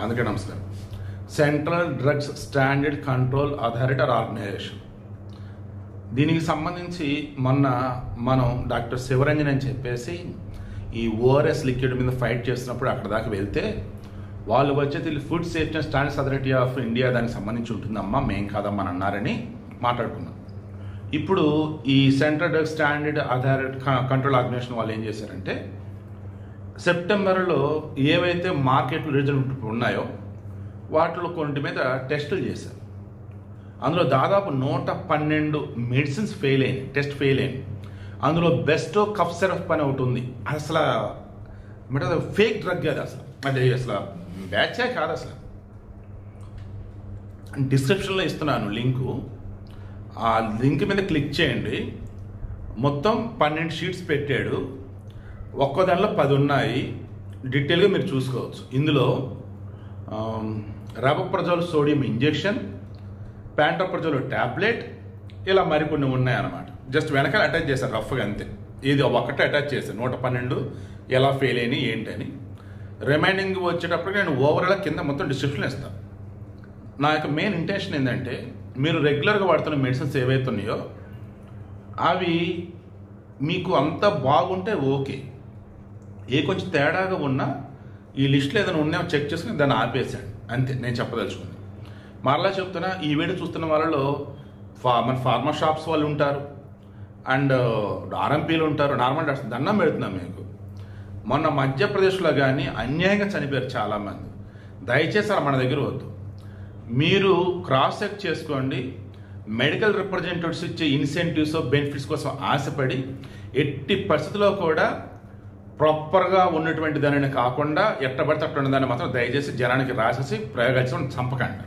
అందుకే నమస్కారం. Central drugs standard control authority organisation, దీనికి సంబంధించి మొన్న మనం డాక్టర్ శివరంజన్ అని చెప్పేసి ఈ ఓఆర్ఎస్ లిక్విడ్ మీద ఫైట్ చేస్తున్నప్పుడు అక్కడ దాకా వెళ్తే వాళ్ళు వచ్చేది food safety and standards authority of India దానికి సంబంధించి ఉంటుందమ్మా, మేం కాదమ్మా అని అన్నారని మాట్లాడుకున్నాం. ఇప్పుడు ఈ central drugs standard authority control organisation వాళ్ళు ఏం చేశారంటే సెప్టెంబర్లో ఏవైతే మార్కెట్లు రిజల్ట్ ఉన్నాయో వాటిలో కొన్నిటి మీద టెస్టులు చేశారు. అందులో దాదాపు 112 మెడిసిన్స్ ఫెయిల్ అయింది, టెస్ట్ ఫెయిల్ అయింది. అందులో బెస్టో కఫ్ సిరప్ అని ఒకటి ఉంది. అసలు అంటే ఫేక్ డ్రగ్ అది, అది అసలు బ్యాచే కాదు. అసలు డిస్క్రిప్షన్లో ఇస్తున్నాను లింకు, ఆ లింక్ మీద క్లిక్ చేయండి. మొత్తం 12 షీట్స్ పెట్టాడు, ఒక్కో దానిలో 10 ఉన్నాయి. డీటెయిల్గా మీరు చూసుకోవచ్చు. ఇందులో రాబోప్రజోల్ సోడియం ఇంజెక్షన్, ప్యాంటోప్రజోల్ ట్యాబ్లెట్, ఇలా మరికొన్ని ఉన్నాయన్నమాట. జస్ట్ వెనకాల అటాచ్ చేశారు రఫ్గా, అంతే. ఇది ఒక్కటే అటాచ్ చేశాను. 112 ఎలా ఫెయిల్ అయినాయి ఏంటని. రిమైనింగ్ వచ్చేటప్పటికి నేను ఓవరాల్ కింద మొత్తం డిస్క్రిప్షన్ ఇస్తాను. నా యొక్క మెయిన్ ఇంటెన్షన్ ఏంటంటే మీరు రెగ్యులర్గా వాడుతున్న మెడిసిన్స్ ఏవైతే ఉన్నాయో అవి మీకు అంత బాగుంటే ఓకే, ఏ కొంచెం తేడాగా ఉన్నా ఈ లిస్టులో ఏదైనా ఉన్నాయో చెక్ చేసుకుని దాన్ని ఆపేసాడు, అంతే నేను చెప్పదలుచుకుంది. మరలా చెప్తున్నా, ఈ వీడియో చూస్తున్న వాళ్ళలో మన ఫార్మా షాప్స్ వాళ్ళు ఉంటారు, అండ్ ఆర్ఎంపీలు ఉంటారు. నార్మల్ డాక్టర్స్ దండం పెడుతున్నాం మీకు. మొన్న మధ్యప్రదేశ్లో కానీ అన్యాయంగా చనిపోయారు చాలామంది. దయచేసి అలా మన దగ్గర వద్దు. మీరు క్రాస్ చెక్ చేసుకోండి. మెడికల్ రిప్రజెంటేటివ్స్ ఇచ్చే ఇన్సెంటివ్స్ బెనిఫిట్స్ కోసం ఆశపడి ఎట్టి పరిస్థితుల్లో కూడా ప్రాపర్గా ఉన్నటువంటి దానిని కాకుండా ఎట్టబడితే అట్టు దాన్ని మాత్రం దయచేసి జనానికి రాసేసి ప్రయోగాలు చంపకండి.